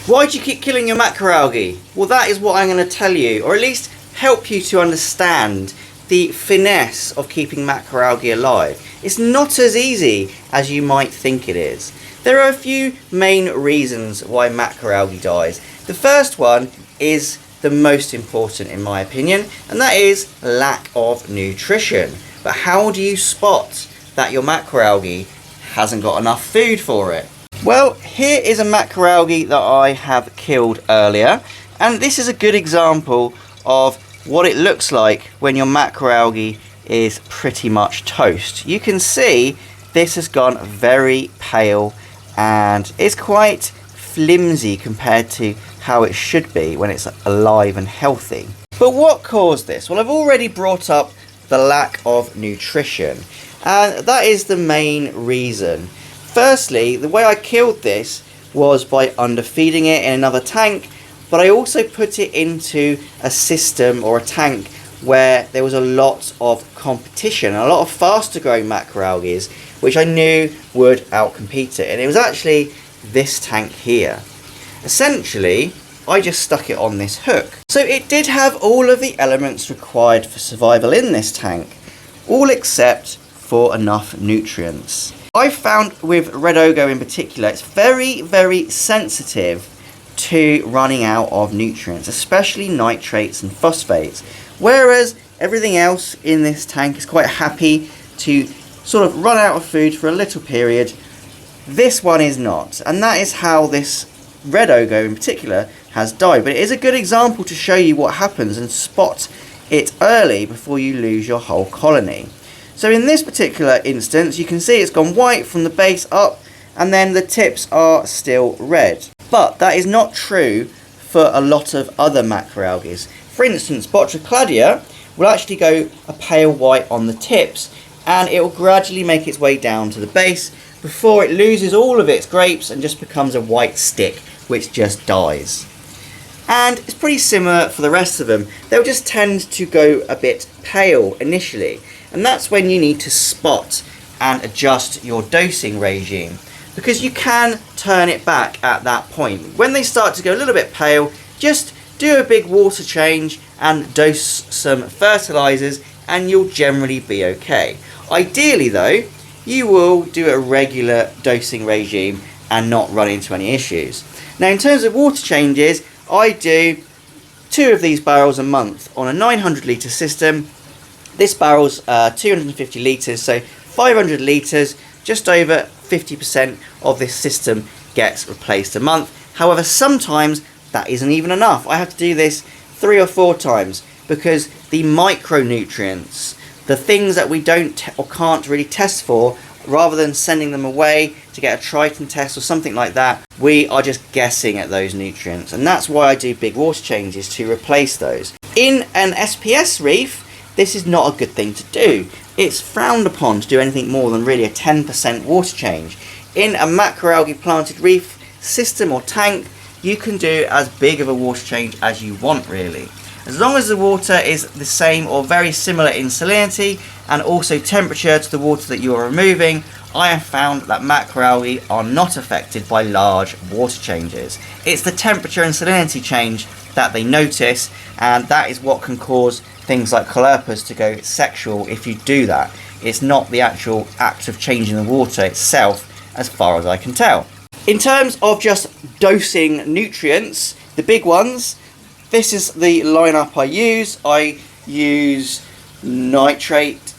Why do you keep killing your macroalgae? Well, that is what I'm going to tell you, or at least help you to understand the finesse of keeping macroalgae alive. It's not as easy as you might think it is. There are a few main reasons why macroalgae dies. The first one is the most important in my opinion, and that is lack of nutrition. But how do you spot that your macroalgae hasn't got enough food for it? Well, here is a macroalgae that I have killed earlier, and this is a good example of what it looks like when your macroalgae is pretty much toast. You can see this has gone very pale and it's quite flimsy compared to how it should be when it's alive and healthy. But what caused this? Well, I've already brought up the lack of nutrition, and that is the main reason. Firstly, the way I killed this was by underfeeding it in another tank, but I also put it into a system or a tank where there was a lot of competition, a lot of faster growing macroalgae, which I knew would outcompete it. And it was actually this tank here. Essentially, I just stuck it on this hook. So it did have all of the elements required for survival in this tank, all except for enough nutrients. I found with red ogo in particular, it's very, very sensitive to running out of nutrients, especially nitrates and phosphates. Whereas everything else in this tank is quite happy to sort of run out of food for a little period. This one is not, and that is how this red ogo in particular has died. But it is a good example to show you what happens and spot it early before you lose your whole colony. So in this particular instance, you can see it's gone white from the base up, and then the tips are still red. But that is not true for a lot of other macroalgae. For instance, Botrocladia will actually go a pale white on the tips, and it will gradually make its way down to the base before it loses all of its grapes and just becomes a white stick, which just dies. And it's pretty similar for the rest of them. They'll just tend to go a bit pale initially, and that's when you need to spot and adjust your dosing regime, because you can turn it back at that point. When they start to go a little bit pale, just do a big water change and dose some fertilizers and you'll generally be okay. Ideally though, you will do a regular dosing regime and not run into any issues. Now in terms of water changes, I do 2 of these barrels a month on a 900 litre system. This barrel's 250 litres, so 500 litres, just over 50% of this system gets replaced a month. However, sometimes that isn't even enough. I have to do this 3 or 4 times because the micronutrients, the things that we don't or can't really test for, rather than sending them away to get a Triton test or something like that, we are just guessing at those nutrients, and that's why I do big water changes to replace those. In an SPS reef, this is not a good thing to do. It's frowned upon to do anything more than really a 10% water change. In a macroalgae planted reef system or tank, you can do as big of a water change as you want really. As long as the water is the same or very similar in salinity and also temperature to the water that you are removing, I have found that macroalgae are not affected by large water changes. It's the temperature and salinity change that they notice, and that is what can cause things like caulerpas to go sexual if you do that. It's not the actual act of changing the water itself, as far as I can tell. In terms of just dosing nutrients, the big ones, this is the lineup I use. I use nitrate,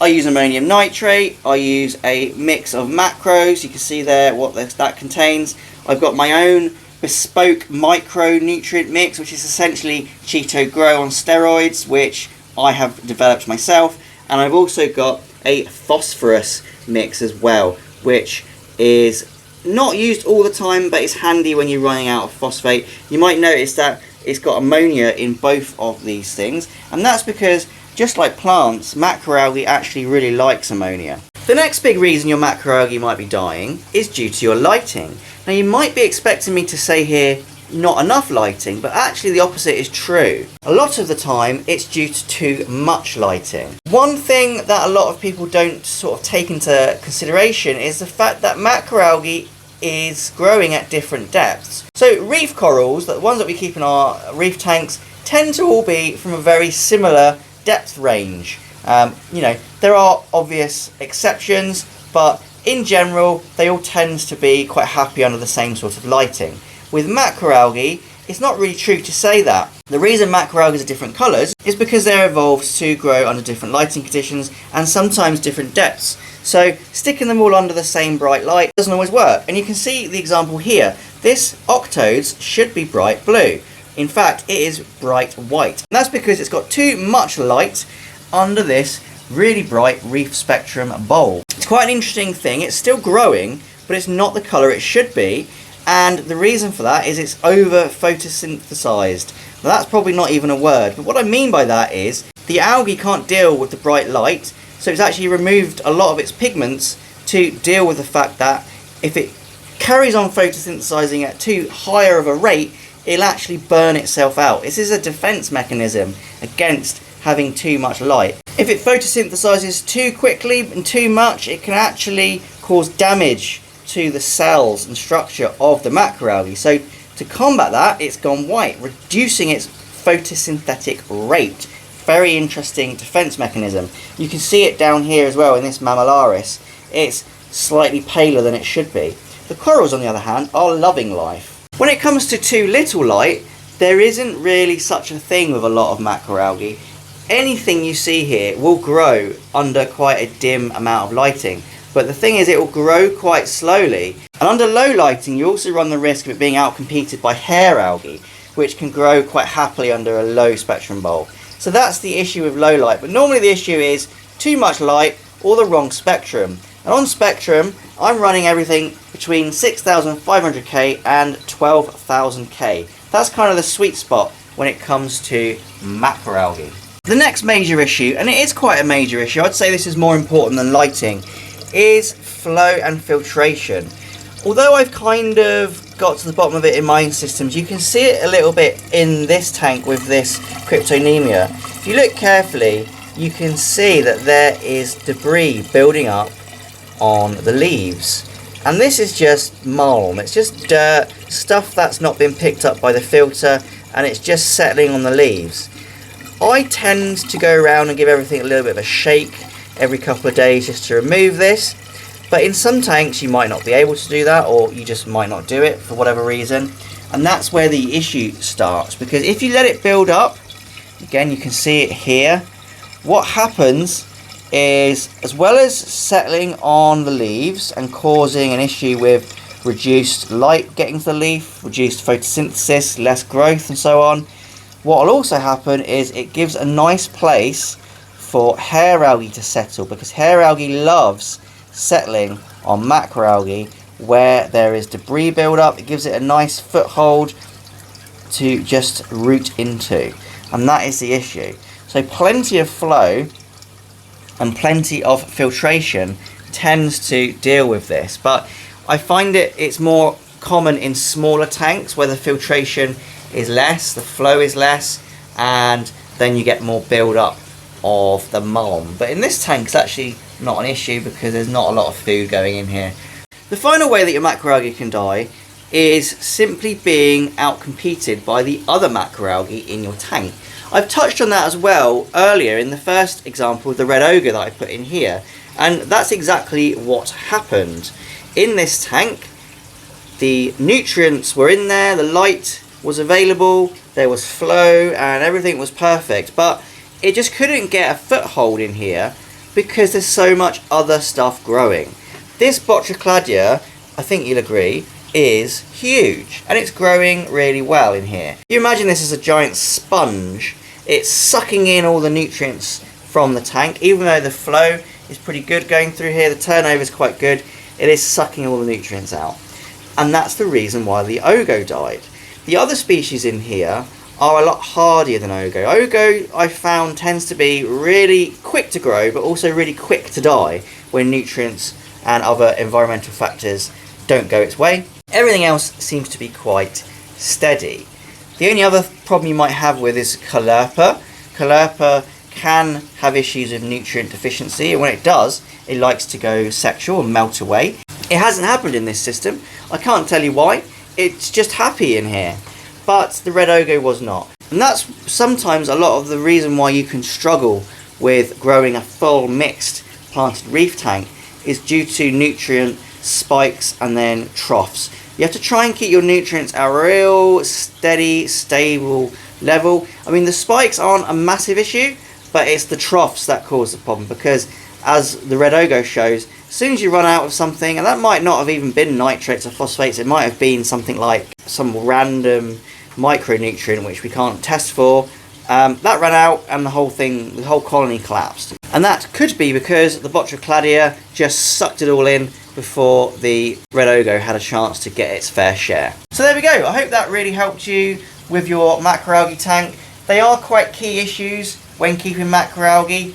I use ammonium nitrate, I use a mix of macros, you can see there what that contains. I've got my own bespoke micronutrient mix, which is essentially Cheeto Grow on steroids, which I have developed myself, and I've also got a phosphorus mix as well, which is not used all the time, but it's handy when you're running out of phosphate. You might notice that it's got ammonia in both of these things, and that's because, just like plants, macroalgae actually really likes ammonia. The next big reason your macroalgae might be dying is due to your lighting. Now you might be expecting me to say here, not enough lighting, but actually the opposite is true. A lot of the time it's due to too much lighting. One thing that a lot of people don't sort of take into consideration is the fact that macroalgae is growing at different depths. So reef corals, the ones that we keep in our reef tanks, tend to all be from a very similar depth range. There are obvious exceptions, but in general they all tend to be quite happy under the same sort of lighting. With macroalgae, it's not really true to say that. The reason macroalgae are different colours is because they're evolved to grow under different lighting conditions and sometimes different depths. So sticking them all under the same bright light doesn't always work. And you can see the example here. This octodes should be bright blue. In fact, it is bright white. And that's because it's got too much light under this really bright reef spectrum bowl. It's quite an interesting thing. It's still growing, but it's not the colour it should be. And the reason for that is it's over photosynthesized. Now that's probably not even a word, but what I mean by that is the algae can't deal with the bright light, so it's actually removed a lot of its pigments to deal with the fact that if it carries on photosynthesizing at too higher of a rate, it'll actually burn itself out. This is a defense mechanism against having too much light. If it photosynthesizes too quickly and too much, it can actually cause damage to the cells and structure of the macroalgae. So to combat that, it's gone white, reducing its photosynthetic rate. Very interesting defense mechanism. You can see it down here as well in this mammillaris. It's slightly paler than it should be. The corals, on the other hand, are loving life. When it comes to too little light, there isn't really such a thing with a lot of macroalgae. Anything you see here will grow under quite a dim amount of lighting. But the thing is, it will grow quite slowly. And under low lighting, you also run the risk of it being outcompeted by hair algae, which can grow quite happily under a low spectrum bulb. So that's the issue with low light. But normally the issue is too much light or the wrong spectrum. And on spectrum, I'm running everything between 6,500K and 12,000K. That's kind of the sweet spot when it comes to macroalgae. The next major issue, and it is quite a major issue, I'd say this is more important than lighting, is flow and filtration. Although I've kind of got to the bottom of it in my systems, you can see it a little bit in this tank with this cryptonemia. If you look carefully, you can see that there is debris building up on the leaves. And this is just mulm, it's just dirt, stuff that's not been picked up by the filter, and it's just settling on the leaves. I tend to go around and give everything a little bit of a shake every couple of days just to remove this, but in some tanks you might not be able to do that, or you just might not do it for whatever reason, and that's where the issue starts. Because if you let it build up, again you can see it here, what happens is, as well as settling on the leaves and causing an issue with reduced light getting to the leaf, reduced photosynthesis, less growth and so on, what will also happen is it gives a nice place for hair algae to settle, because hair algae loves settling on macroalgae where there is debris build-up. It gives it a nice foothold to just root into, and that is the issue. So plenty of flow and plenty of filtration tends to deal with this, but I find it's more common in smaller tanks where the filtration is less, the flow is less, and then you get more build-up of the mulm. But in this tank it's actually not an issue because there's not a lot of food going in here. The final way that your macroalgae can die is simply being outcompeted by the other macroalgae in your tank. I've touched on that as well earlier in the first example, the red ogre that I put in here, and that's exactly what happened. In this tank, the nutrients were in there, the light was available, there was flow, and everything was perfect, but it just couldn't get a foothold in here because there's so much other stuff growing. This Botricladia, I think you'll agree, is huge, and it's growing really well in here. You imagine this as a giant sponge. It's sucking in all the nutrients from the tank. Even though the flow is pretty good going through here, the turnover is quite good, it is sucking all the nutrients out. And that's the reason why the Ogo died. The other species in here are a lot hardier than Ogo. Ogo, I found, tends to be really quick to grow, but also really quick to die when nutrients and other environmental factors don't go its way. Everything else seems to be quite steady. The only other problem you might have with is Caulerpa. Caulerpa can have issues of nutrient deficiency, and when it does, it likes to go sexual and melt away. It hasn't happened in this system. I can't tell you why. It's just happy in here. But the red ogo was not. And that's sometimes a lot of the reason why you can struggle with growing a full mixed planted reef tank is due to nutrient spikes and then troughs. You have to try and keep your nutrients at a real steady, stable level. I mean, the spikes aren't a massive issue, but it's the troughs that cause the problem, because as the red ogo shows, as soon as you run out of something, and that might not have even been nitrates or phosphates, it might have been something like some random micronutrient which we can't test for, that ran out and the whole colony collapsed. And that could be because the Botrocladia just sucked it all in before the red ogo had a chance to get its fair share. So there we go. I hope that really helped you with your macroalgae tank. They are quite key issues when keeping macroalgae.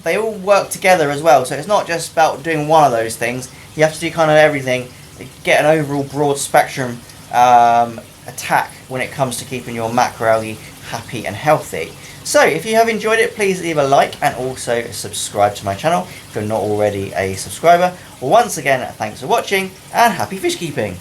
They all work together as well, so it's not just about doing one of those things. You have to do kind of everything to get an overall broad spectrum attack when it comes to keeping your macroalgae happy and healthy. So if you have enjoyed it, please leave a like and also subscribe to my channel if you're not already a subscriber. Once again, thanks for watching and happy fish keeping.